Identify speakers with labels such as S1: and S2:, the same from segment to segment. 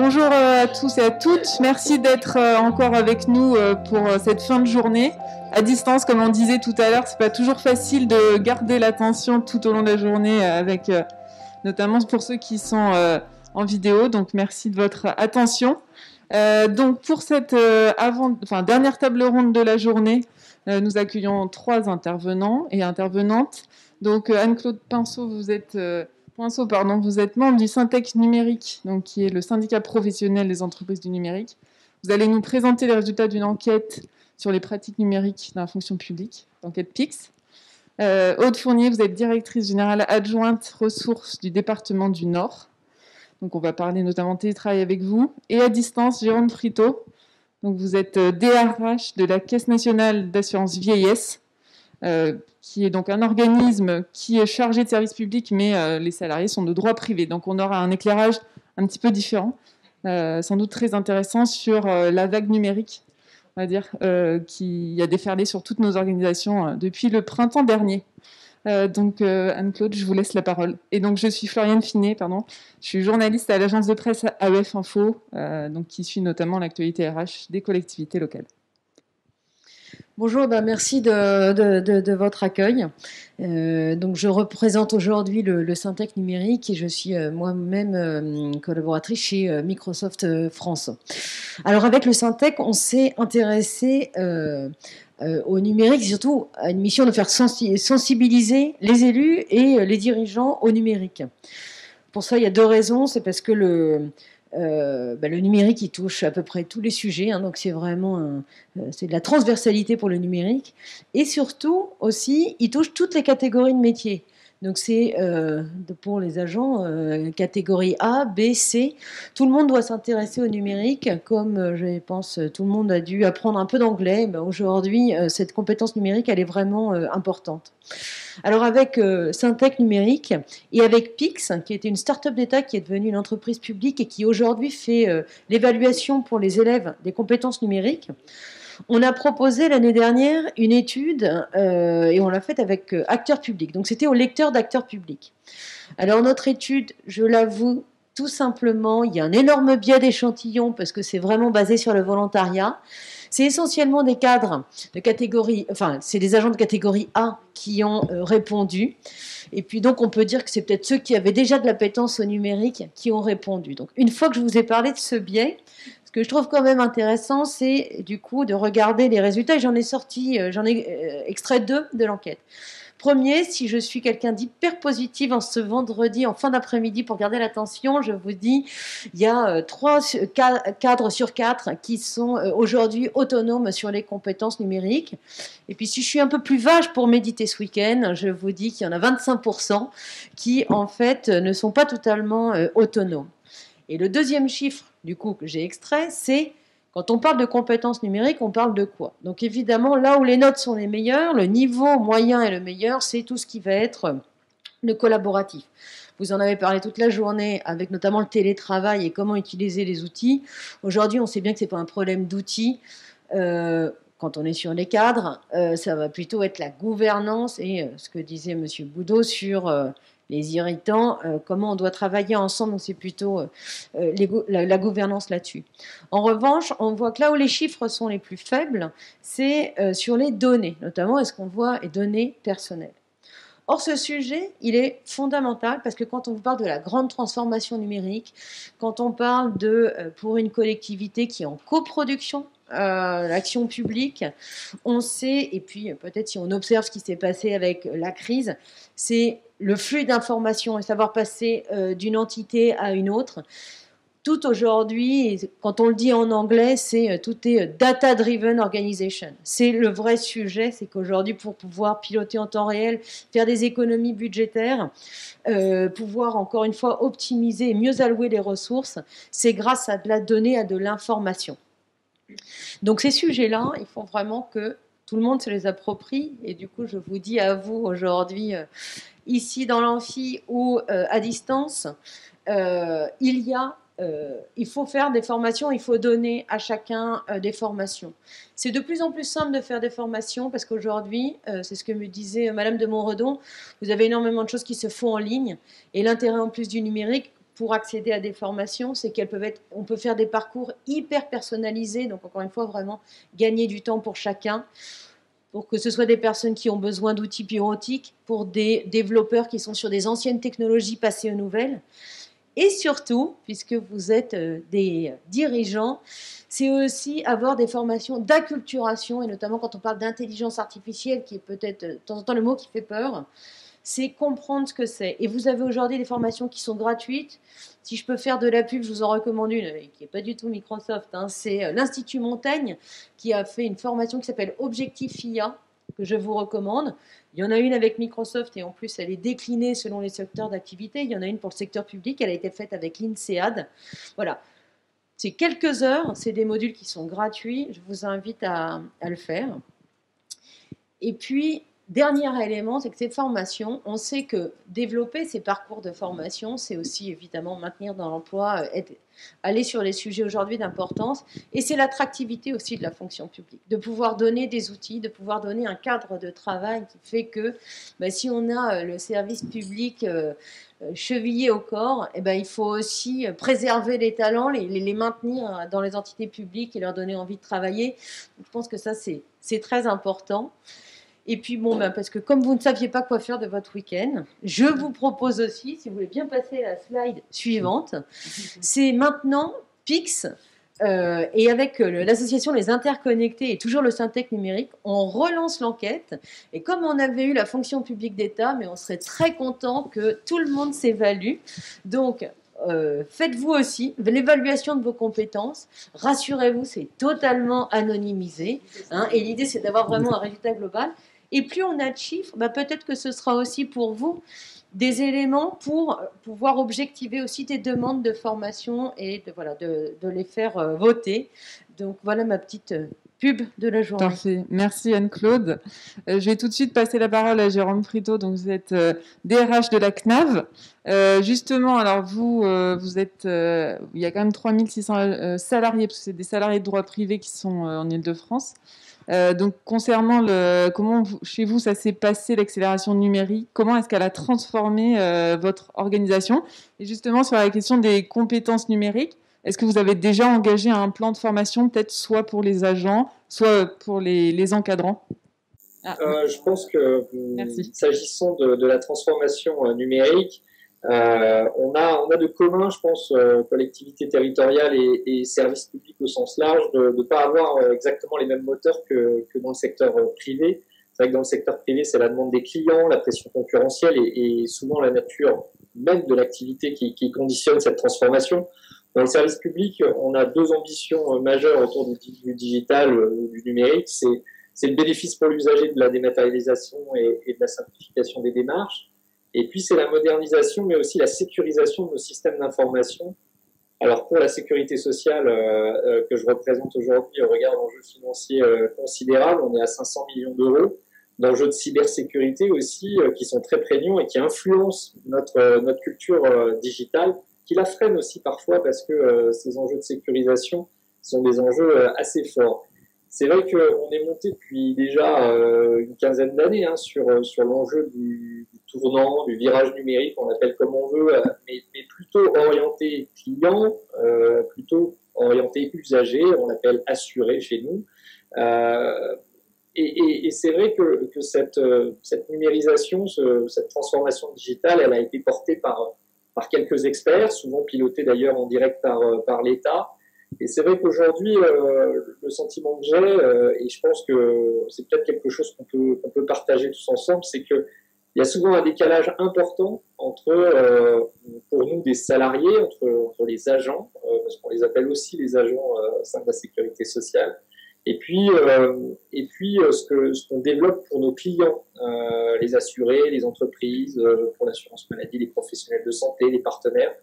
S1: Bonjour à tous et à toutes. Merci d'être encore avec nous pour cette fin de journée. À distance, comme on disait tout à l'heure, c'est pas toujours facile de garder l'attention tout au long de la journée, avec notamment pour ceux qui sont en vidéo. Donc merci de votre attention. Donc pour cette dernière table ronde de la journée, nous accueillons 3 intervenants et intervenantes. Donc Anne-Claude Pinceau, vous êtes membre du Syntec numérique, donc qui est le syndicat professionnel des entreprises du numérique. Vous allez nous présenter les résultats d'une enquête sur les pratiques numériques dans la fonction publique, l'enquête PIX. Aude Fournier, vous êtes directrice générale adjointe ressources du département du Nord. Donc on va parler notamment télétravail avec vous. Et à distance, Jérôme Friteau, donc vous êtes DRH de la Caisse nationale d'assurance vieillesse, qui est donc un organisme qui est chargé de services publics, mais les salariés sont de droit privé. Donc on aura un éclairage un petit peu différent, sans doute très intéressant sur la vague numérique, on va dire, qui a déferlé sur toutes nos organisations depuis le printemps dernier. Anne-Claude, je vous laisse la parole. Et donc je suis Floriane Finet, je suis journaliste à l'agence de presse AEF Info, qui suit notamment l'actualité RH des collectivités locales.
S2: Bonjour, merci de votre accueil. Donc je représente aujourd'hui le Syntec numérique et je suis moi-même collaboratrice chez Microsoft France. Alors avec le Syntec, on s'est intéressé au numérique, surtout à une mission de faire sensibiliser les élus et les dirigeants au numérique. Pour ça, il y a 2 raisons. C'est parce que le numérique, il touche à peu près tous les sujets, donc c'est vraiment c'est de la transversalité pour le numérique. Et surtout, aussi, il touche toutes les catégories de métiers. Donc c'est pour les agents catégorie A, B, C. Tout le monde doit s'intéresser au numérique, comme je pense tout le monde a dû apprendre un peu d'anglais. Aujourd'hui, cette compétence numérique, elle est vraiment importante. Alors avec Syntec numérique et avec PIX, qui était une start-up d'État qui est devenue une entreprise publique et qui aujourd'hui fait l'évaluation pour les élèves des compétences numériques, on a proposé l'année dernière une étude et on l'a faite avec acteurs publics. Donc c'était au lecteur d'acteurs publics. Alors notre étude, je l'avoue, tout simplement, il y a un énorme biais d'échantillons parce que c'est vraiment basé sur le volontariat. C'est essentiellement des cadres de catégorie, c'est des agents de catégorie A qui ont répondu. Et puis donc on peut dire que c'est peut-être ceux qui avaient déjà de l'appétence au numérique qui ont répondu. Donc une fois que je vous ai parlé de ce biais, ce que je trouve quand même intéressant, c'est du coup de regarder les résultats. Et j'en ai extrait 2 de l'enquête. Premier, si je suis quelqu'un d'hyper positif en ce vendredi, en fin d'après-midi, pour garder l'attention, je vous dis, il y a 3 cadres sur 4 qui sont aujourd'hui autonomes sur les compétences numériques. Et puis si je suis un peu plus vache pour méditer ce week-end, je vous dis qu'il y en a 25% qui, en fait, ne sont pas totalement autonomes. Et le deuxième chiffre, du coup, que j'ai extrait, c'est quand on parle de compétences numériques, on parle de quoi? Donc évidemment, là où les notes sont les meilleures, le niveau moyen est le meilleur, c'est tout ce qui va être le collaboratif. Vous en avez parlé toute la journée avec notamment le télétravail et comment utiliser les outils. Aujourd'hui, on sait bien que ce n'est pas un problème d'outils. Quand on est sur les cadres, ça va plutôt être la gouvernance et ce que disait M. Boudot sur les irritants, comment on doit travailler ensemble, donc c'est plutôt la gouvernance là-dessus. En revanche, on voit que là où les chiffres sont les plus faibles, c'est sur les données, notamment est-ce qu'on voit les données personnelles. Or, ce sujet, il est fondamental parce que quand on vous parle de la grande transformation numérique, quand on parle pour une collectivité qui est en coproduction, l'action publique, on sait, et puis peut-être si on observe ce qui s'est passé avec la crise, c'est le flux d'informations et savoir passer d'une entité à une autre. Tout aujourd'hui, quand on le dit en anglais, tout est data-driven organization. C'est le vrai sujet, c'est qu'aujourd'hui, pour pouvoir piloter en temps réel, faire des économies budgétaires, pouvoir encore une fois optimiser et mieux allouer les ressources, c'est grâce à de la donnée, à de l'information. Donc ces sujets-là, il faut vraiment que tout le monde se les approprie. Et du coup, je vous dis à vous aujourd'hui, ici dans l'amphi ou à distance, il faut faire des formations, il faut donner à chacun des formations. C'est de plus en plus simple de faire des formations parce qu'aujourd'hui, c'est ce que me disait Madame de Montredon, vous avez énormément de choses qui se font en ligne et l'intérêt en plus du numérique, pour accéder à des formations, c'est on peut faire des parcours hyper personnalisés, donc encore une fois, vraiment gagner du temps pour chacun, pour que ce soit des personnes qui ont besoin d'outils bureautiques, pour des développeurs qui sont sur des anciennes technologies passées aux nouvelles. Et surtout, puisque vous êtes des dirigeants, c'est aussi avoir des formations d'acculturation, et notamment quand on parle d'intelligence artificielle, qui est peut-être de temps en temps le mot qui fait peur, c'est comprendre ce que c'est. Et vous avez aujourd'hui des formations qui sont gratuites. Si je peux faire de la pub, je vous en recommande une, qui n'est pas du tout Microsoft, hein, c'est l'Institut Montaigne, qui a fait une formation qui s'appelle Objectif IA, que je vous recommande. Il y en a une avec Microsoft et en plus elle est déclinée selon les secteurs d'activité. Il y en a une pour le secteur public, elle a été faite avec l'INSEAD. Voilà, c'est quelques heures, c'est des modules qui sont gratuits, je vous invite à le faire. Et puis, dernier élément, c'est que ces formations, on sait que développer ces parcours de formation, c'est aussi évidemment maintenir dans l'emploi, aller sur les sujets aujourd'hui d'importance, et c'est l'attractivité aussi de la fonction publique, de pouvoir donner des outils, de pouvoir donner un cadre de travail qui fait que si on a le service public chevillé au corps, il faut aussi préserver les talents, les maintenir dans les entités publiques et leur donner envie de travailler. Donc, je pense que ça, c'est très important. Et puis, parce que comme vous ne saviez pas quoi faire de votre week-end, je vous propose aussi, si vous voulez bien passer la slide suivante, c'est maintenant PIX, et avec l'association Les Interconnectés et toujours le Syntec numérique, on relance l'enquête. Et comme on avait eu la fonction publique d'État, mais on serait très content que tout le monde s'évalue. Donc, faites-vous aussi l'évaluation de vos compétences. Rassurez-vous, c'est totalement anonymisé. Hein, et l'idée, c'est d'avoir vraiment un résultat global. Et plus on a de chiffres, peut-être que ce sera aussi pour vous des éléments pour pouvoir objectiver aussi des demandes de formation et de les faire voter. Donc voilà ma petite pub de la journée.
S1: Parfait. Merci Anne-Claude. Je vais tout de suite passer la parole à Jérôme Friteau. Donc vous êtes DRH de la CNAV. Justement, alors vous êtes, il y a quand même 3600 salariés, parce que c'est des salariés de droit privé qui sont en Île-de-France. Donc concernant comment chez vous ça s'est passé l'accélération numérique, comment est-ce qu'elle a transformé votre organisation? Et justement sur la question des compétences numériques, est-ce que vous avez déjà engagé un plan de formation, peut-être soit pour les agents, soit pour les encadrants?
S3: Je pense que s'agissant de la transformation numérique, on a de commun, je pense, collectivités territoriales et services publics au sens large, de ne pas avoir exactement les mêmes moteurs que dans le secteur privé. C'est vrai que dans le secteur privé, c'est la demande des clients, la pression concurrentielle et souvent la nature même de l'activité qui conditionne cette transformation. Dans le service public, on a deux ambitions majeures autour du digital, du numérique. C'est le bénéfice pour l'usager de la dématérialisation et de la simplification des démarches. Et puis, c'est la modernisation, mais aussi la sécurisation de nos systèmes d'information. Alors, pour la sécurité sociale que je représente aujourd'hui, au regard d'enjeux financiers considérables, on est à 500 millions d'euros, d'enjeux de cybersécurité aussi, qui sont très prégnants et qui influencent notre culture digitale, qui la freine aussi parfois parce que ces enjeux de sécurisation sont des enjeux assez forts. C'est vrai qu'on est monté depuis déjà une quinzaine d'années sur l'enjeu du tournant, du virage numérique, on l'appelle comme on veut, mais plutôt orienté client, plutôt orienté usager, on l'appelle assuré chez nous. Et c'est vrai que cette numérisation, cette transformation digitale, elle a été portée par quelques experts, souvent pilotés d'ailleurs en direct par l'État. Et c'est vrai qu'aujourd'hui, le sentiment que j'ai, et je pense que c'est peut-être quelque chose qu'on peut partager tous ensemble, c'est qu'il y a souvent un décalage important entre, pour nous, des salariés, entre les agents, parce qu'on les appelle aussi les agents au sein de la sécurité sociale, et puis ce qu'on développe pour nos clients, les assurés, les entreprises, pour l'assurance maladie, les professionnels de santé, les partenaires.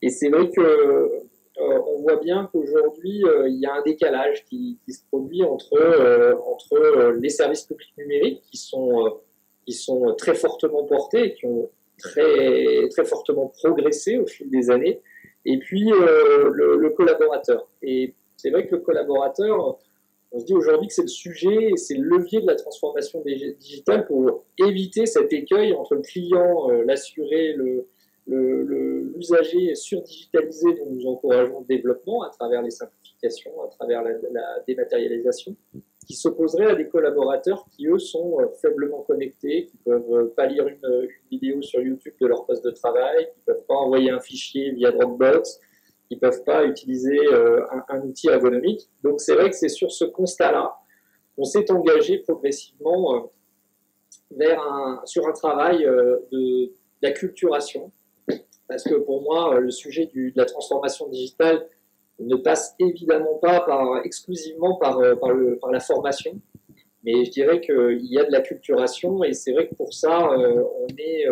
S3: Et c'est vrai que on voit bien qu'aujourd'hui, il y a un décalage qui se produit entre les services publics numériques qui sont très fortement portés et qui ont très, très fortement progressé au fil des années, et puis le collaborateur. Et c'est vrai que le collaborateur, on se dit aujourd'hui que c'est le sujet et c'est le levier de la transformation digitale pour éviter cet écueil entre le client, l'assuré, l'usager surdigitalisé dont nous encourageons le développement à travers les simplifications, à travers la dématérialisation, qui s'opposerait à des collaborateurs qui, eux, sont faiblement connectés, qui ne peuvent pas lire une vidéo sur YouTube de leur poste de travail, qui ne peuvent pas envoyer un fichier via Dropbox, qui ne peuvent pas utiliser un outil ergonomique. Donc c'est vrai que c'est sur ce constat-là qu'on s'est engagé progressivement sur un travail d'acculturation, parce que pour moi, le sujet de la transformation digitale ne passe évidemment pas exclusivement par la formation, mais je dirais qu'il y a de l'acculturation, et c'est vrai que pour ça, on est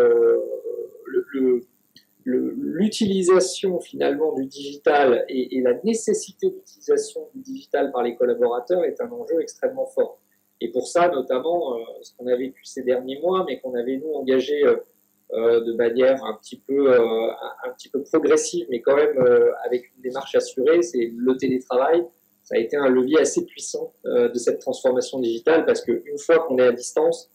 S3: l'utilisation finalement du digital et la nécessité d'utilisation du digital par les collaborateurs est un enjeu extrêmement fort. Et pour ça, notamment, ce qu'on a vécu ces derniers mois, mais qu'on avait nous engagé de manière un petit peu progressive, mais quand même avec une démarche assurée, c'est le télétravail. Ça a été un levier assez puissant de cette transformation digitale, parce qu'une fois qu'on est à distance,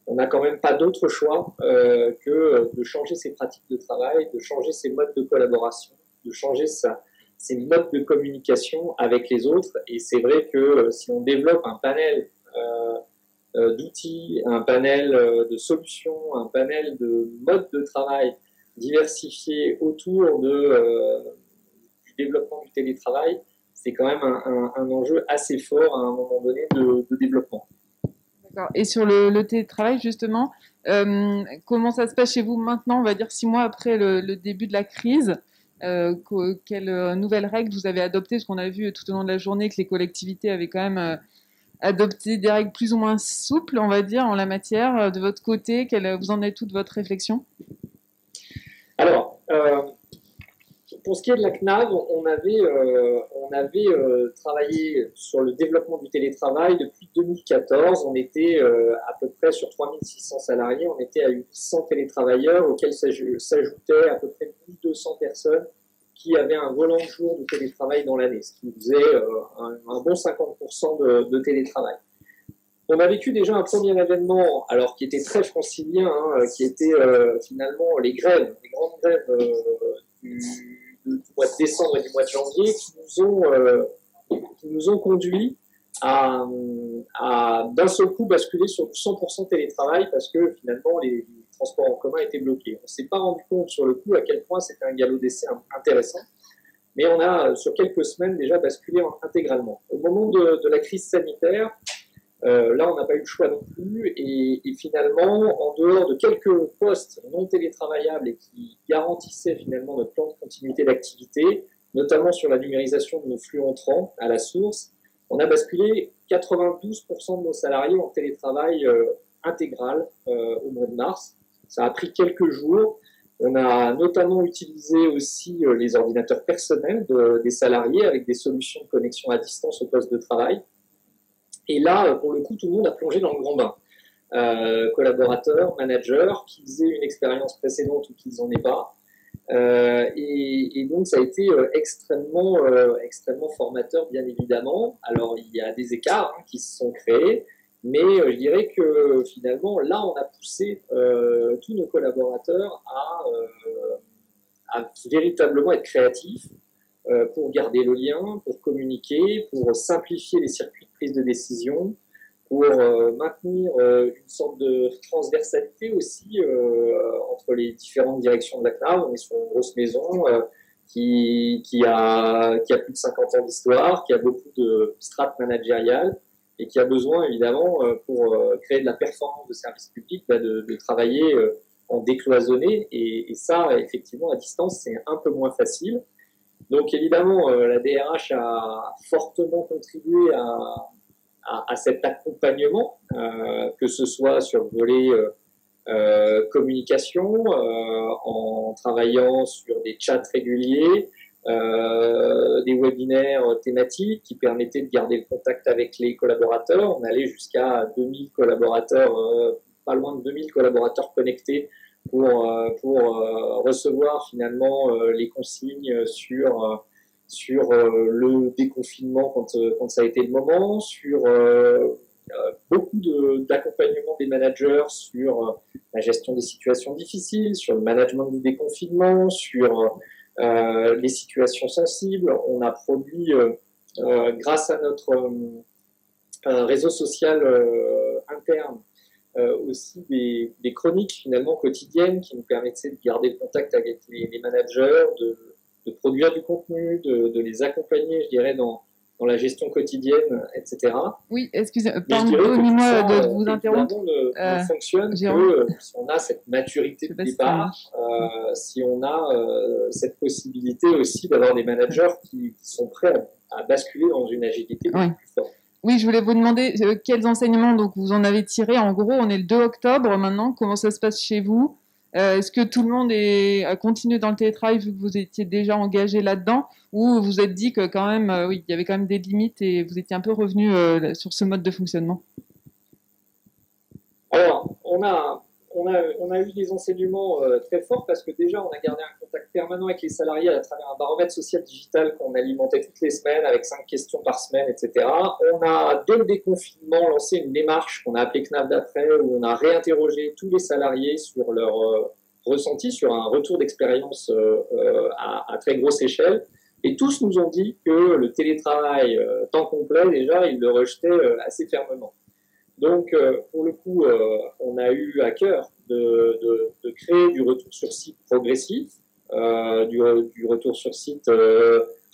S3: on n'a quand même pas d'autre choix que de changer ses pratiques de travail, de changer ses modes de collaboration, de changer ses modes de communication avec les autres. Et c'est vrai que si on développe un panel d'outils, un panel de solutions, un panel de modes de travail diversifiés autour du développement du télétravail, c'est quand même un enjeu assez fort à un moment donné de développement.
S1: D'accord. Et sur le télétravail, justement, comment ça se passe chez vous maintenant, on va dire 6 mois après le début de la crise? Quelles nouvelles règles vous avez adoptées? Parce qu'on a vu tout au long de la journée que les collectivités avaient quand même adopté des règles plus ou moins souples, on va dire, en la matière. De votre côté, vous en êtes où de votre réflexion?
S3: Alors, pour ce qui est de la CNAV, on avait travaillé sur le développement du télétravail depuis 2014. On était à peu près sur 3600 salariés, on était à 800 télétravailleurs, auxquels s'ajoutaient à peu près 1200 personnes qui avaient un volant de jour de télétravail dans l'année, ce qui faisait un bon 50% de télétravail. On a vécu déjà un premier événement, alors qui était très francilien, qui était finalement les grandes grèves du mois de décembre et du mois de janvier, qui nous ont conduits à d'un seul coup basculer sur du 100% télétravail, parce que finalement les transports en commun étaient bloqués. On ne s'est pas rendu compte sur le coup à quel point c'était un galop d'essai intéressant, mais on a sur quelques semaines déjà basculé intégralement. Au moment de la crise sanitaire, là, on n'a pas eu le choix non plus, et finalement, en dehors de quelques postes non télétravaillables et qui garantissaient finalement notre plan de continuité d'activité, notamment sur la numérisation de nos flux entrants à la source, on a basculé 92% de nos salariés en télétravail intégral au mois de mars. Ça a pris quelques jours. On a notamment utilisé aussi les ordinateurs personnels des salariés avec des solutions de connexion à distance au poste de travail. Et là, pour le coup, tout le monde a plongé dans le grand bain. Collaborateurs, managers, qu'ils aient une expérience précédente ou qu'ils n'en aient pas. Et donc, ça a été extrêmement formateur, bien évidemment. Alors, il y a des écarts qui se sont créés, mais je dirais que finalement, là, on a poussé tous nos collaborateurs à véritablement être créatifs, pour garder le lien, pour communiquer, pour simplifier les circuits de prise de décision, pour maintenir une sorte de transversalité aussi entre les différentes directions de la CNAV. On est sur une grosse maison qui a plus de 50 ans d'histoire, qui a beaucoup de strates managériales et qui a besoin évidemment pour créer de la performance de service public de travailler en décloisonné, et ça effectivement à distance c'est un peu moins facile. Donc évidemment, la DRH a fortement contribué à cet accompagnement, que ce soit sur le volet communication, en travaillant sur des chats réguliers, des webinaires thématiques qui permettaient de garder le contact avec les collaborateurs. On allait jusqu'à 2000 collaborateurs, pas loin de 2000 collaborateurs connectés pour recevoir finalement les consignes sur le déconfinement quand ça a été le moment, sur beaucoup d'accompagnement des managers sur la gestion des situations difficiles, sur le management du déconfinement, sur les situations sensibles. On a produit, grâce à notre réseau social interne, aussi des chroniques finalement quotidiennes qui nous permettaient de garder le contact avec les managers, de produire du contenu, de les accompagner, je dirais, dans la gestion quotidienne, etc.
S1: Oui, excusez-moi, pardonnez-moi de vous interrompre.
S3: Ne fonctionne que si on a cette maturité de départ, si on a cette possibilité aussi d'avoir des managers qui sont prêts à basculer dans une agilité plus forte.
S1: Oui, je voulais vous demander quels enseignements donc vous en avez tiré. En gros, on est le 2 octobre maintenant. Comment ça se passe chez vous? Est-ce que tout le monde a continué dans le télétravail vu que vous étiez déjà engagé là-dedans, ou vous vous êtes dit que quand même, oui, il y avait quand même des limites et vous étiez un peu revenu sur ce mode de fonctionnement?
S3: Alors, on a eu des enseignements très forts parce que déjà, on a gardé un contact permanent avec les salariés à travers un baromètre social digital qu'on alimentait toutes les semaines avec 5 questions par semaine, etc. On a, dès le déconfinement, lancé une démarche qu'on a appelée CNAV d'après, où on a réinterrogé tous les salariés sur leur ressenti, sur un retour d'expérience à très grosse échelle. Et tous nous ont dit que le télétravail temps complet, déjà, ils le rejetaient assez fermement. Donc, pour le coup, on a eu à cœur de créer du retour sur site progressif, du retour sur site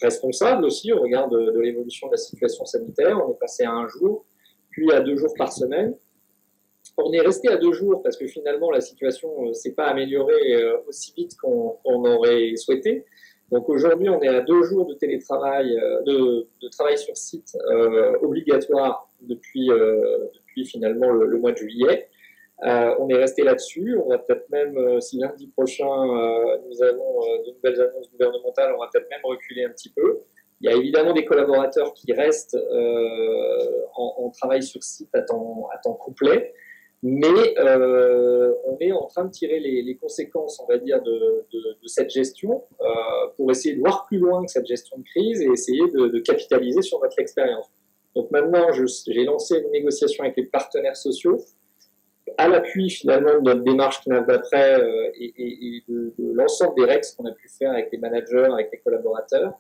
S3: responsable aussi au regard de l'évolution de la situation sanitaire. On est passé à 1 jour, puis à 2 jours par semaine. On est resté à 2 jours parce que finalement, la situation ne s'est pas améliorée aussi vite qu'on aurait souhaité. Donc aujourd'hui, on est à 2 jours de télétravail, de travail sur site obligatoire depuis finalement le mois de juillet. On est resté là-dessus. On va peut-être même, si lundi prochain nous avons de nouvelles annonces gouvernementales, on va peut-être même reculer un petit peu. Il y a évidemment des collaborateurs qui restent en travail sur site à temps complet. Mais on est en train de tirer les conséquences, on va dire, de cette gestion pour essayer de voir plus loin que cette gestion de crise et essayer de capitaliser sur notre expérience. Donc maintenant, j'ai lancé une négociation avec les partenaires sociaux à l'appui finalement de notre démarche qui n'a d'après et de l'ensemble des règles qu'on a pu faire avec les managers, avec les collaborateurs.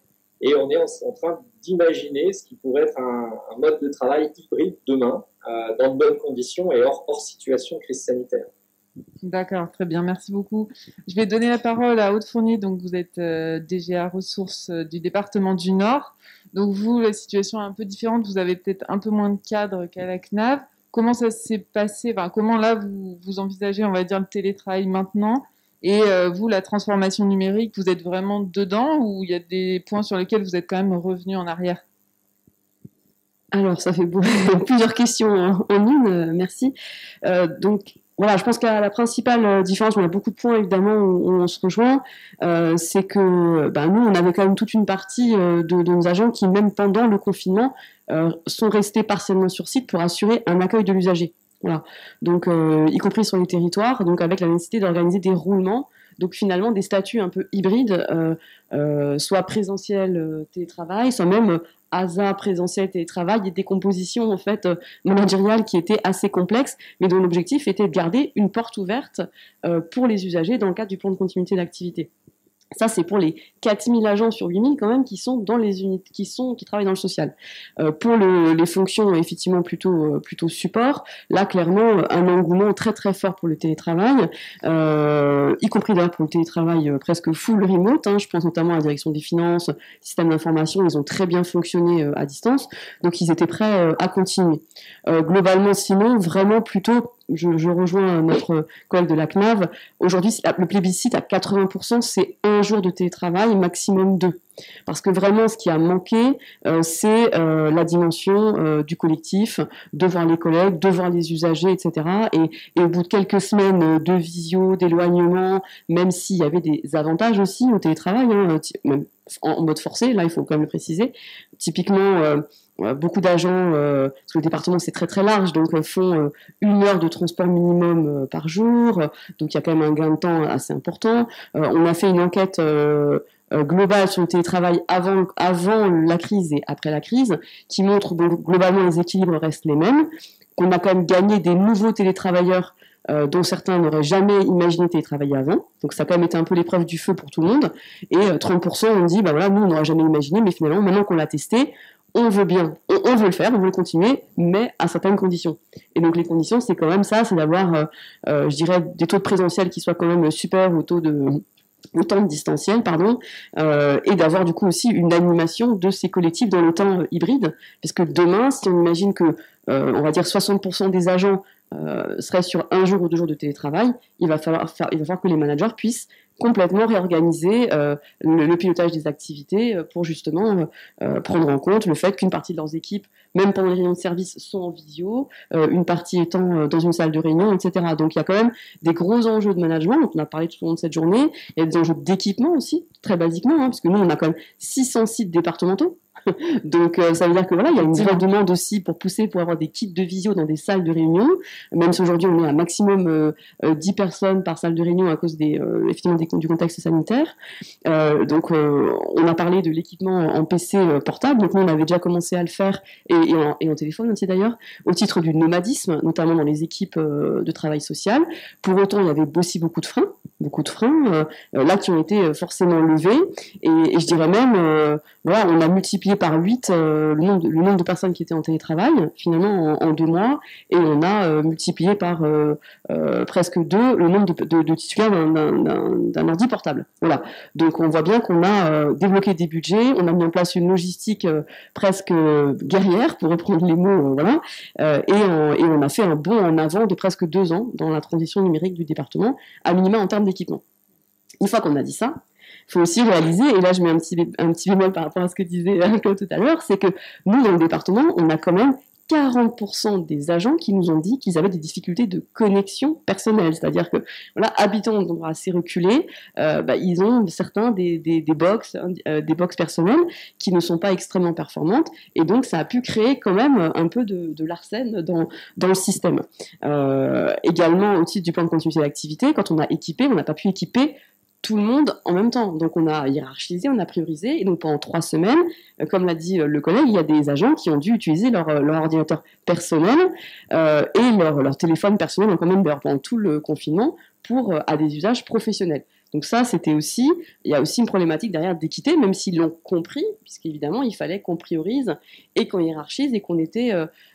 S3: Et on est en train d'imaginer ce qui pourrait être un mode de travail hybride demain, dans de bonnes conditions et hors situation de crise sanitaire.
S1: D'accord, très bien, merci beaucoup. Je vais donner la parole à Aude Fournier, donc vous êtes DGA Ressources du département du Nord. Donc vous, la situation est un peu différente, vous avez peut-être un peu moins de cadres qu'à la CNAV. Comment ça s'est passé, comment là vous envisagez, on va dire, le télétravail maintenant? Et vous, la transformation numérique, vous êtes vraiment dedans ou il y a des points sur lesquels vous êtes quand même revenu en arrière?
S4: Alors, ça fait plusieurs questions en une, merci. Donc, voilà, je pense que la principale différence, on a beaucoup de points évidemment où on se rejoint, c'est que nous, on avait quand même toute une partie de nos agents qui, même pendant le confinement, sont restés partiellement sur site pour assurer un accueil de l'usager. Voilà. Donc, y compris sur les territoires, donc avec la nécessité d'organiser des roulements, donc finalement des statuts un peu hybrides, soit présentiel télétravail, soit même ASA présentiel télétravail, et des compositions en fait managériales qui étaient assez complexes, mais dont l'objectif était de garder une porte ouverte pour les usagers dans le cadre du plan de continuité d'activité. Ça, c'est pour les 4000 agents sur 8000 quand même qui sont dans les unités, qui travaillent dans le social. Pour les fonctions effectivement plutôt support, là clairement un engouement très très fort pour le télétravail, y compris d'ailleurs pour le télétravail presque full remote. Je pense notamment à la direction des finances, système d'information, ils ont très bien fonctionné à distance, donc ils étaient prêts à continuer. Globalement, sinon, vraiment plutôt. Je rejoins notre collègue de la CNAV. Aujourd'hui, le plébiscite à 80%, c'est 1 jour de télétravail, maximum 2. Parce que vraiment, ce qui a manqué, c'est la dimension du collectif, de voir les collègues, de voir les usagers, etc. Et au bout de quelques semaines de visio, d'éloignement, même s'il y avait des avantages aussi au télétravail, même en mode forcé, là, il faut quand même le préciser. Typiquement, beaucoup d'agents, parce que le département c'est très très large, donc font 1 heure de transport minimum par jour, donc il y a quand même un gain de temps assez important. On a fait une enquête globale sur le télétravail avant la crise et après la crise, qui montre globalement les équilibres restent les mêmes. qu'on a quand même gagné des nouveaux télétravailleurs dont certains n'auraient jamais imaginé télétravailler avant. Donc ça a quand même été un peu l'épreuve du feu pour tout le monde. Et 30% ont dit, bah voilà, nous on n'aurait jamais imaginé, mais finalement, maintenant qu'on l'a testé, on veut bien, on veut le faire, on veut le continuer, mais à certaines conditions. Et donc les conditions, c'est quand même ça, c'est d'avoir, je dirais, des taux de présentiel qui soient quand même supérieurs au temps de distanciel, pardon, et d'avoir du coup aussi une animation de ces collectifs dans le temps hybride, parce que demain, si on imagine que, on va dire 60% des agents seraient sur 1 jour ou 2 jours de télétravail, il va falloir que les managers puissent complètement réorganiser le pilotage des activités pour justement prendre en compte le fait qu'une partie de leurs équipes, même pendant les réunions de service, sont en visio, une partie étant dans une salle de réunion, etc. Donc il y a quand même des gros enjeux de management, dont on a parlé tout au long de cette journée. Il y a des enjeux d'équipement aussi, très basiquement, hein, parce que nous on a quand même 600 sites départementaux. Donc ça veut dire que voilà, il y a une vraie demande aussi pour pousser pour avoir des kits de visio dans des salles de réunion, même si aujourd'hui on est à maximum 10 personnes par salle de réunion à cause effectivement du contexte sanitaire. Donc on a parlé de l'équipement en PC portable, donc nous on avait déjà commencé à le faire et en téléphone aussi d'ailleurs, au titre du nomadisme, notamment dans les équipes de travail social. Pour autant, il y avait aussi beaucoup de freins là qui ont été forcément levés, et je dirais même voilà, on a multiplié par 8 le nombre de personnes qui étaient en télétravail finalement en 2 mois, et on a multiplié par presque 2 le nombre de titulaires d'un ordi portable. Voilà. Donc on voit bien qu'on a débloqué des budgets, on a mis en place une logistique presque guerrière, pour reprendre les mots, voilà, et on a fait un bond en avant de presque 2 ans dans la transition numérique du département, à minima en termes d'équipement. Une fois qu'on a dit ça, il faut aussi réaliser, et là je mets un petit bémol par rapport à ce que disait Claude tout à l'heure, c'est que nous, dans le département, on a quand même 40% des agents qui nous ont dit qu'ils avaient des difficultés de connexion personnelle. C'est-à-dire que, voilà, habitant dans un endroit assez reculé, ils ont certains des box personnelles qui ne sont pas extrêmement performantes, et donc ça a pu créer quand même un peu de l'arsène dans le système. Également, au titre du plan de continuité d'activité, quand on a équipé, on n'a pas pu équiper tout le monde en même temps. Donc on a hiérarchisé, on a priorisé, et donc pendant 3 semaines, comme l'a dit le collègue, il y a des agents qui ont dû utiliser leur ordinateur personnel et leur téléphone personnel quand même pendant tout le confinement à des usages professionnels. Donc ça, il y a aussi une problématique derrière d'équité, même s'ils l'ont compris, puisqu'évidemment, il fallait qu'on priorise et qu'on hiérarchise et qu'on était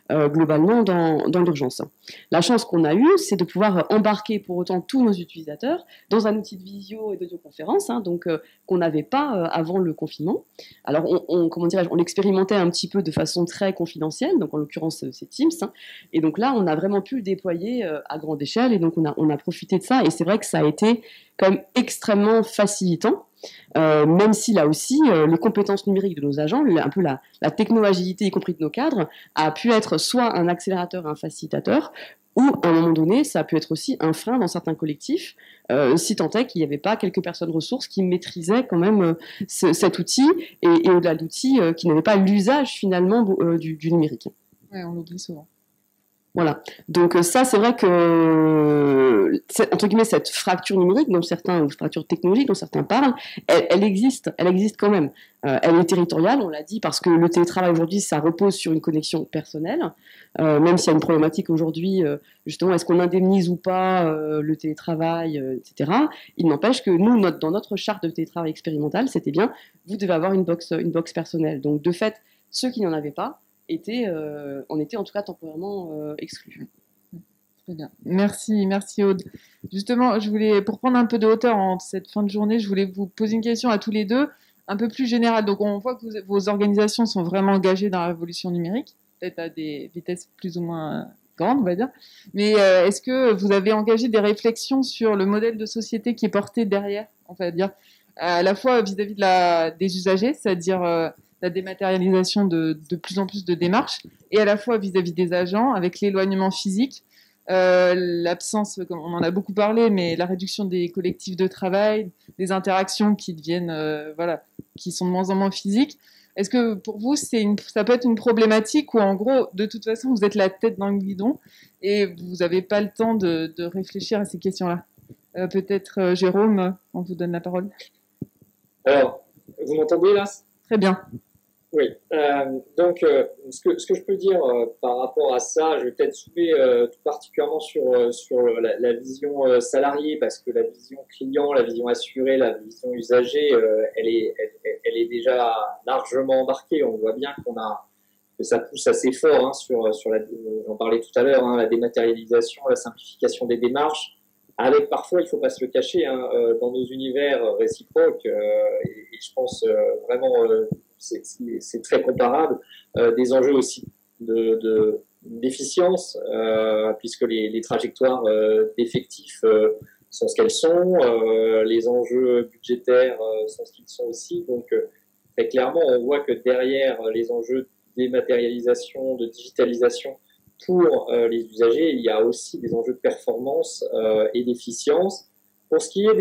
S4: globalement dans l'urgence. La chance qu'on a eue, c'est de pouvoir embarquer pour autant tous nos utilisateurs dans un outil de visio et d'audioconférence, donc qu'on n'avait pas avant le confinement. Alors, on l'expérimentait un petit peu de façon très confidentielle, donc en l'occurrence, c'est Teams, et donc là, on a vraiment pu le déployer à grande échelle, et donc on a profité de ça, et c'est vrai que ça a été quand même extrêmement facilitant, même si là aussi, les compétences numériques de nos agents, un peu la techno-agilité, y compris de nos cadres, a pu être soit un accélérateur, un facilitateur, ou à un moment donné, ça a pu être aussi un frein dans certains collectifs, si tant est qu'il n'y avait pas quelques personnes ressources qui maîtrisaient quand même cet outil, et au-delà de l'outil, qui n'avaient pas l'usage finalement du numérique.
S1: Oui, on l'oublie souvent.
S4: Voilà. Donc ça, c'est vrai que, entre guillemets, cette fracture numérique, ou fracture technologique dont certains parlent, elle existe quand même. Elle est territoriale, on l'a dit, parce que le télétravail aujourd'hui, ça repose sur une connexion personnelle, même s'il y a une problématique aujourd'hui, justement, est-ce qu'on indemnise ou pas le télétravail, etc. Il n'empêche que nous, dans notre charte de télétravail expérimental, c'était bien, vous devez avoir une box personnelle. Donc de fait, ceux qui n'en avaient pas, on était en tout cas temporairement exclus.
S1: Très bien. Merci Aude. Justement, pour prendre un peu de hauteur en cette fin de journée, je voulais vous poser une question à tous les deux, un peu plus générale. Donc on voit que vos organisations sont vraiment engagées dans la révolution numérique, peut-être à des vitesses plus ou moins grandes, on va dire. Mais est-ce que vous avez engagé des réflexions sur le modèle de société qui est porté derrière, on va dire, à la fois vis-à-vis des usagers, c'est-à-dire la dématérialisation de plus en plus de démarches, et à la fois vis-à-vis des agents, avec l'éloignement physique, l'absence, comme on en a beaucoup parlé, mais la réduction des collectifs de travail, des interactions qui deviennent, qui sont de moins en moins physiques. Est-ce que pour vous, ça peut être une problématique où, en gros, de toute façon, vous êtes la tête dans le guidon et vous n'avez pas le temps de réfléchir à ces questions-là? Peut-être, Jérôme, on vous donne la parole.
S3: Alors, vous m'entendez là?
S1: Très bien.
S3: Oui, donc ce que je peux dire par rapport à ça, je vais peut-être soulever tout particulièrement sur la vision salariée, parce que la vision client, la vision assurée, la vision usagée, elle est déjà largement embarquée. On voit bien que ça pousse assez fort hein, sur j'en parlais tout à l'heure, hein, la dématérialisation, la simplification des démarches, avec parfois, il ne faut pas se le cacher, hein, dans nos univers réciproques, et je pense vraiment c'est très comparable, des enjeux aussi d'efficience, puisque les trajectoires d'effectifs sont ce qu'elles sont, les enjeux budgétaires sont ce qu'ils sont aussi. Donc, très clairement, on voit que derrière les enjeux de dématérialisation, de digitalisation pour les usagers, il y a aussi des enjeux de performance et d'efficience. Pour ce qui est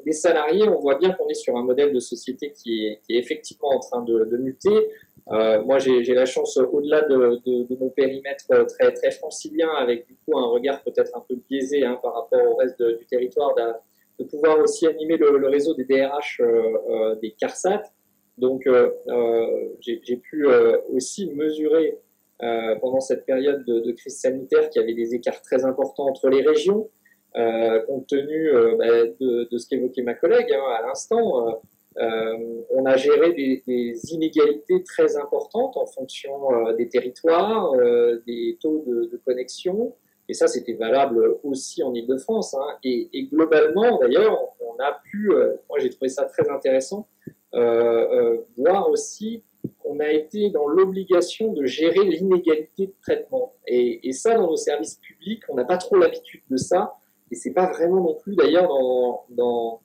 S3: des salariés, on voit bien qu'on est sur un modèle de société qui est effectivement en train de muter. Moi, j'ai la chance, au-delà de mon périmètre très, très francilien, avec du coup un regard peut-être un peu biaisé hein, par rapport au reste du territoire, de pouvoir aussi animer le réseau des DRH des CARSAT. Donc, j'ai pu aussi mesurer pendant cette période de crise sanitaire qu'il y avait des écarts très importants entre les régions. Compte tenu de ce qu'évoquait ma collègue hein, à l'instant, on a géré des inégalités très importantes en fonction des territoires, des taux de connexion, et ça c'était valable aussi en Île-de-France. Hein, et globalement, d'ailleurs, on a pu, moi j'ai trouvé ça très intéressant, voir aussi qu'on a été dans l'obligation de gérer l'inégalité de traitement. Et ça, dans nos services publics, on n'a pas trop l'habitude de ça. Et c'est pas vraiment non plus d'ailleurs dans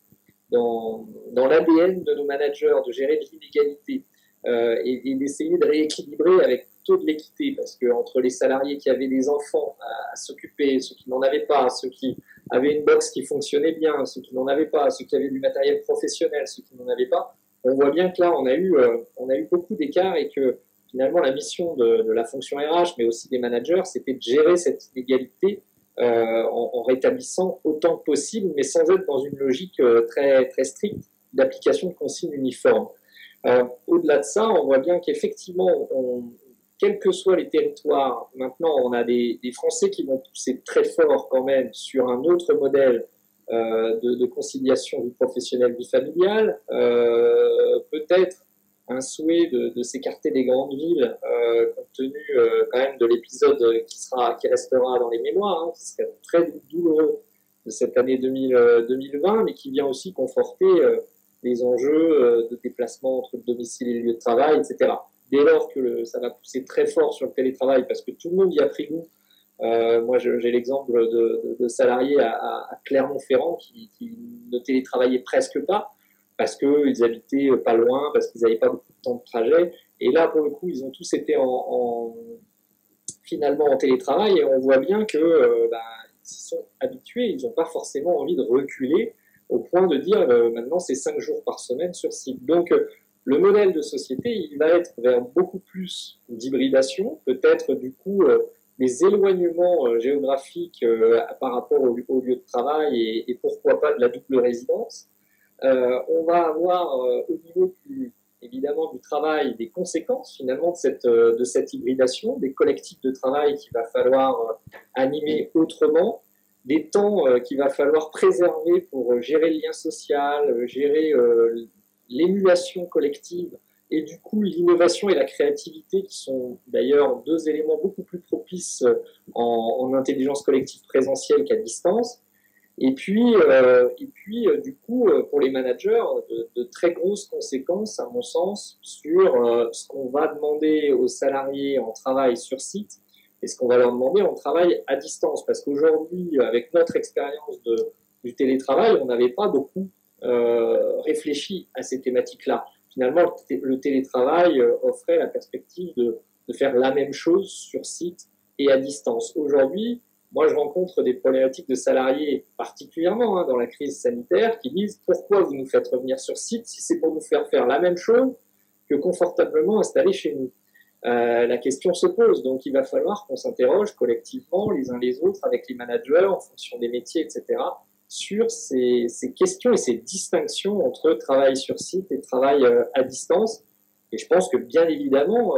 S3: l'ADN de nos managers de gérer de l'inégalité et d'essayer de rééquilibrer avec plutôt de l'équité, parce que entre les salariés qui avaient des enfants à s'occuper, ceux qui n'en avaient pas, ceux qui avaient une box qui fonctionnait bien, ceux qui n'en avaient pas, ceux qui avaient du matériel professionnel, ceux qui n'en avaient pas, on voit bien que là on a eu beaucoup d'écarts et que finalement la mission de la fonction RH, mais aussi des managers, c'était de gérer cette inégalité en rétablissant autant que possible, mais sans être dans une logique très, très stricte d'application de consignes uniformes. Au-delà de ça, on voit bien qu'effectivement, quels que soient les territoires, maintenant on a des Français qui vont pousser très fort quand même sur un autre modèle de conciliation du professionnel du familial, peut-être un souhait de s'écarter des grandes villes, compte tenu quand même de l'épisode qui restera dans les mémoires, hein, qui serait très douloureux de cette année 2020, mais qui vient aussi conforter les enjeux de déplacement entre le domicile et le lieu de travail, etc. Dès lors que ça va pousser très fort sur le télétravail, parce que tout le monde y a pris goût. Moi, j'ai l'exemple de salariés à Clermont-Ferrand qui ne télétravaillaient presque pas, parce qu'ils habitaient pas loin, parce qu'ils n'avaient pas beaucoup de temps de trajet. Et là, pour le coup, ils ont tous été finalement en télétravail, et on voit bien que ils s'y sont habitués, ils n'ont pas forcément envie de reculer au point de dire maintenant c'est 5 jours par semaine sur site. Donc le modèle de société, il va être vers beaucoup plus d'hybridation, peut-être du coup des éloignements géographiques par rapport au lieu de travail et pourquoi pas de la double résidence. On va avoir au niveau évidemment du travail des conséquences finalement de cette hybridation, des collectifs de travail qu'il va falloir animer autrement, des temps qu'il va falloir préserver pour gérer le lien social, gérer l'émulation collective et du coup l'innovation et la créativité qui sont d'ailleurs deux éléments beaucoup plus propices en intelligence collective présentielle qu'à distance. Et puis du coup, pour les managers, de très grosses conséquences, à mon sens, sur ce qu'on va demander aux salariés en travail sur site et ce qu'on va leur demander en travail à distance. Parce qu'aujourd'hui, avec notre expérience du télétravail, on n'avait pas beaucoup réfléchi à ces thématiques-là. Finalement, le télétravail offrait la perspective de faire la même chose sur site et à distance. Aujourd'hui, moi, je rencontre des problématiques de salariés, particulièrement dans la crise sanitaire, qui disent « Pourquoi vous nous faites revenir sur site si c'est pour nous faire la même chose que confortablement installés chez nous ?» La question se pose, donc il va falloir qu'on s'interroge collectivement, les uns les autres, avec les managers, en fonction des métiers, etc., sur ces questions et ces distinctions entre travail sur site et travail à distance. Et je pense que bien évidemment,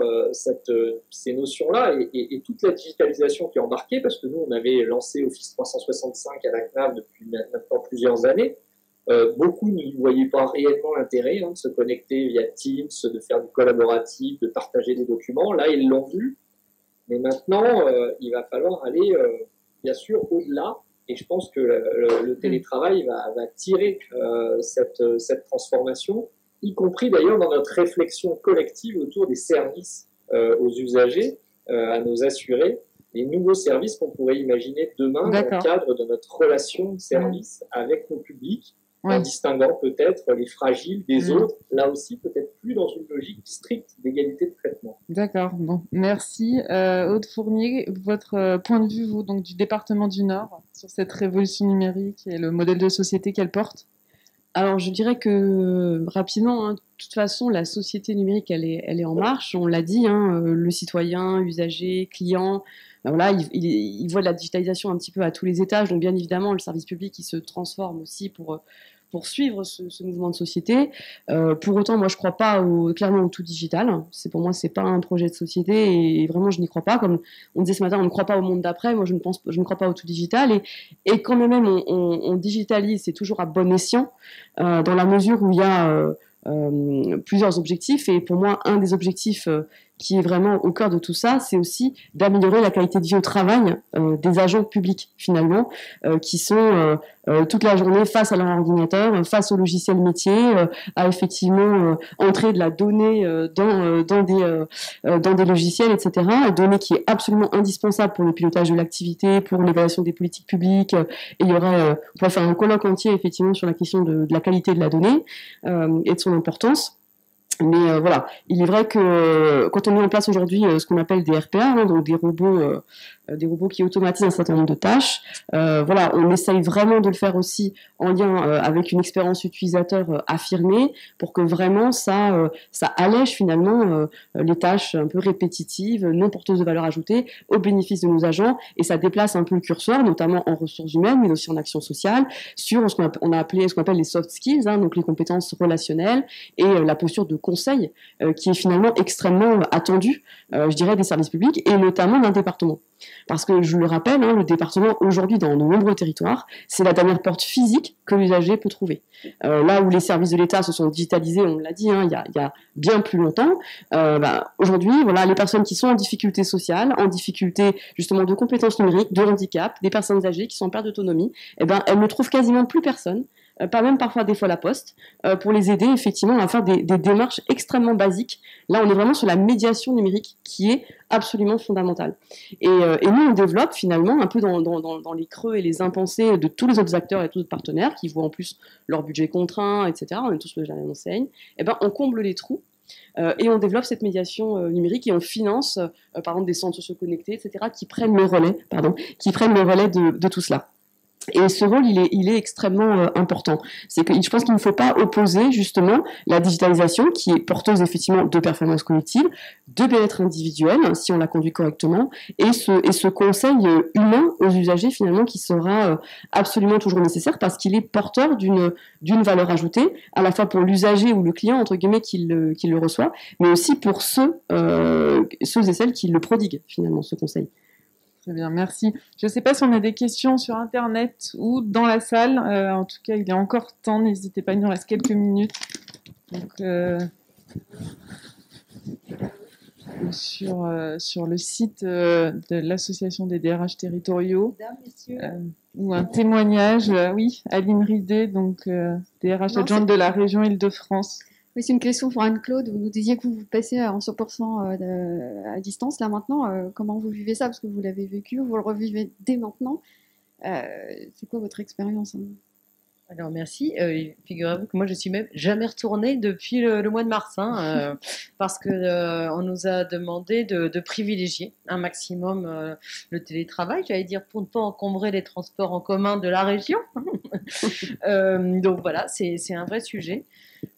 S3: ces notions-là et toute la digitalisation qui est embarquée, parce que nous, on avait lancé Office 365 à la CNAV depuis maintenant plusieurs années, beaucoup n'y voyaient pas réellement l'intérêt de se connecter via Teams, de faire du collaboratif, de partager des documents. Là, ils l'ont vu. Mais maintenant, il va falloir aller, bien sûr, au-delà. Et je pense que le télétravail va tirer cette transformation, y compris d'ailleurs dans notre réflexion collective autour des services aux usagers, à nos assurés, les nouveaux services qu'on pourrait imaginer demain dans le cadre de notre relation de service avec nos publics, en distinguant peut-être les fragiles des autres, là aussi peut-être plus dans une logique stricte d'égalité de traitement.
S1: D'accord, bon, merci. Aude Fournier, votre point de vue, vous, donc, du département du Nord, sur cette révolution numérique et le modèle de société qu'elle porte?
S4: Alors, je dirais que rapidement, de toute façon, la société numérique, elle est en marche. On l'a dit, le citoyen, usager, client, voilà, il voit de la digitalisation un petit peu à tous les étages. Donc, bien évidemment, le service public, il se transforme aussi pour suivre ce mouvement de société. Pour autant, moi, je crois pas clairement au tout digital. Pour moi, c'est pas un projet de société et vraiment, je n'y crois pas. Comme on disait ce matin, on ne croit pas au monde d'après. Moi, je ne crois pas au tout digital. Et quand même, on digitalise, c'est toujours à bon escient, dans la mesure où il y a plusieurs objectifs. Et pour moi, un des objectifs qui est vraiment au cœur de tout ça, c'est aussi d'améliorer la qualité de vie au travail des agents publics, finalement, qui sont toute la journée face à leur ordinateur, face au logiciel métier, à effectivement entrer de la donnée dans des logiciels, etc. Donnée qui est absolument indispensable pour le pilotage de l'activité, pour l'évaluation des politiques publiques. Et il y aurait, on pourrait faire un colloque entier, effectivement, sur la question de la qualité de la donnée et de son importance. Mais voilà, il est vrai que quand on met en place aujourd'hui ce qu'on appelle des RPA, donc des robots qui automatisent un certain nombre de tâches, voilà, on essaye vraiment de le faire aussi en lien avec une expérience utilisateur affirmée, pour que vraiment ça allège finalement les tâches un peu répétitives, non porteuses de valeur ajoutée, au bénéfice de nos agents, et ça déplace un peu le curseur, notamment en ressources humaines, mais aussi en action sociale, sur ce qu'on appelle les soft skills, donc les compétences relationnelles et la posture de conseil qui est finalement extrêmement attendue, je dirais, des services publics et notamment d'un département. Parce que, je le rappelle, le département, aujourd'hui, dans de nombreux territoires, c'est la dernière porte physique que l'usager peut trouver. Là où les services de l'État se sont digitalisés, on l'a dit, il y a bien plus longtemps, aujourd'hui, voilà, les personnes qui sont en difficulté sociale, en difficulté, justement, de compétences numériques, de handicap, des personnes âgées qui sont en perte d'autonomie, elles ne trouvent quasiment plus personne, pas même parfois des fois la poste, pour les aider effectivement à faire des démarches extrêmement basiques. Là, on est vraiment sur la médiation numérique qui est absolument fondamentale. Et nous, on développe finalement un peu dans les creux et les impensés de tous les autres acteurs et tous les autres partenaires qui voient en plus leur budget contraint, etc. On est tous le jardin d'enseigne. On comble les trous. Et on développe cette médiation numérique et on finance, par exemple, des centres sociaux connectés, etc., qui prennent le relais de tout cela. Et ce rôle, il est extrêmement important. C'est que je pense qu'il ne faut pas opposer justement la digitalisation, qui est porteuse effectivement de performance collective, de bien-être individuel, si on la conduit correctement, et ce conseil humain aux usagers finalement qui sera absolument toujours nécessaire parce qu'il est porteur d'une valeur ajoutée, à la fois pour l'usager ou le client entre guillemets qui le reçoit, mais aussi pour ceux et celles qui le prodiguent finalement ce conseil.
S1: Très bien, merci. Je ne sais pas si on a des questions sur Internet ou dans la salle. En tout cas, il y a encore temps. N'hésitez pas, il nous reste quelques minutes. Donc, sur le site de l'Association des DRH territoriaux, ou un témoignage. Oui, Aline Ridé, donc DRH adjointe de la région Île-de-France.
S5: Oui, c'est une question pour Anne-Claude. Vous nous disiez que vous passez en 100% à distance là maintenant. Comment vous vivez ça? Parce que vous l'avez vécu, vous le revivez dès maintenant. C'est quoi votre expérience?
S2: Alors merci. Figurez-vous que moi je suis même jamais retournée depuis le mois de mars, parce que on nous a demandé de privilégier un maximum le télétravail, j'allais dire, pour ne pas encombrer les transports en commun de la région. Donc voilà, c'est un vrai sujet.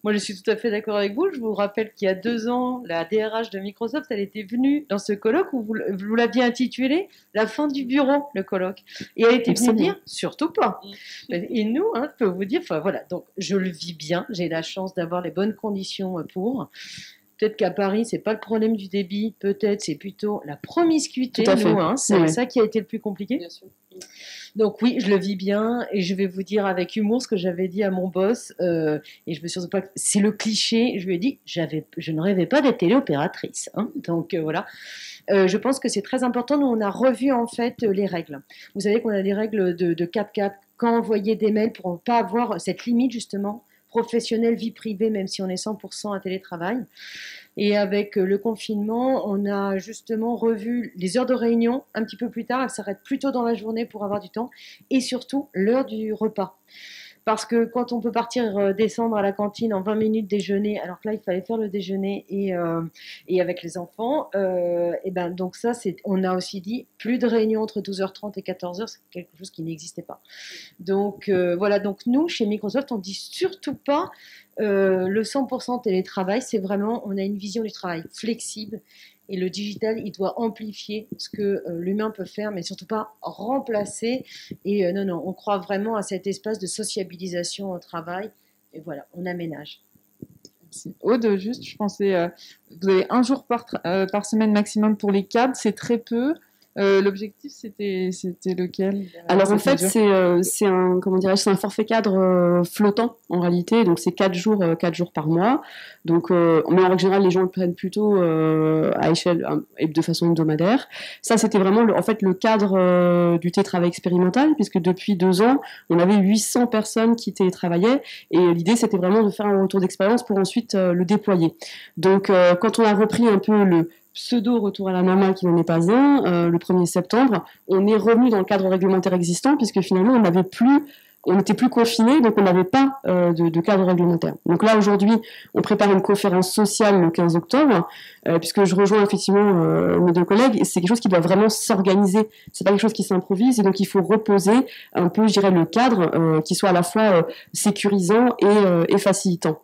S2: Moi, je suis tout à fait d'accord avec vous. Je vous rappelle qu'il y a 2 ans, la DRH de Microsoft, elle était venue dans ce colloque où vous l'aviez intitulé « La fin du bureau », le colloque. Et elle était venue dire « Surtout pas ». Et nous, je peux vous dire, voilà, donc je le vis bien. J'ai la chance d'avoir les bonnes conditions pour. peut-être qu'à Paris, c'est pas le problème du débit, peut-être c'est plutôt la promiscuité.
S4: Tout à fait.
S2: C'est ça qui a été le plus compliqué. Bien sûr. Donc oui, je le vis bien et je vais vous dire avec humour ce que j'avais dit à mon boss et je me suis surtout pas. C'est le cliché. Je lui ai dit, je ne rêvais pas d'être téléopératrice. Donc voilà. Je pense que c'est très important. Nous, on a revu en fait les règles. Vous savez qu'on a des règles de 4-4 quand envoyer des mails pour ne pas avoir cette limite justement professionnelle, vie privée, même si on est 100% à télétravail. Et avec le confinement, on a justement revu les heures de réunion un petit peu plus tard. Elles s'arrêtent plus tôt dans la journée pour avoir du temps. Et surtout, l'heure du repas. Parce que quand on peut partir descendre à la cantine en 20 minutes déjeuner, alors que là, il fallait faire le déjeuner et avec les enfants, et ben donc ça, on a aussi dit plus de réunions entre 12h30 et 14h, c'est quelque chose qui n'existait pas. Donc voilà, donc nous, chez Microsoft, on dit surtout pas le 100% télétravail, c'est vraiment, on a une vision du travail flexible. Et le digital, il doit amplifier ce que l'humain peut faire, mais surtout pas remplacer. Et non, on croit vraiment à cet espace de sociabilisation au travail. Et voilà, on aménage.
S1: Merci. Aude, juste, je pensais, vous avez 1 jour par semaine maximum pour les cadres, c'est très peu. L'objectif, c'était lequel?
S4: Alors en fait, c'est un forfait cadre flottant en réalité. Donc c'est 4 jours par mois. Donc mais en règle générale, les gens le prennent plutôt à échelle et de façon hebdomadaire. Ça, c'était vraiment le cadre du télétravail expérimental, puisque depuis 2 ans, on avait 800 personnes qui télétravaillaient. Et l'idée, c'était vraiment de faire un retour d'expérience pour ensuite le déployer. Donc quand on a repris un peu le pseudo-retour à la normale qui n'en est pas un, le 1er septembre, on est revenu dans le cadre réglementaire existant, puisque finalement, on n'était plus confinés, donc on n'avait pas de cadre réglementaire. Donc là, aujourd'hui, on prépare une conférence sociale le 15 octobre, puisque je rejoins effectivement mes 2 collègues, et c'est quelque chose qui doit vraiment s'organiser. C'est pas quelque chose qui s'improvise, et donc il faut reposer un peu, je dirais, le cadre qui soit à la fois sécurisant et facilitant.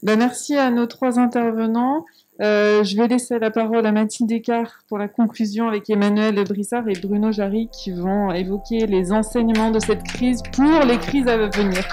S1: Ben, merci à nos 3 intervenants. Je vais laisser la parole à Mathilde Descartes pour la conclusion avec Emmanuel Brissard et Bruno Jarry qui vont évoquer les enseignements de cette crise pour les crises à venir.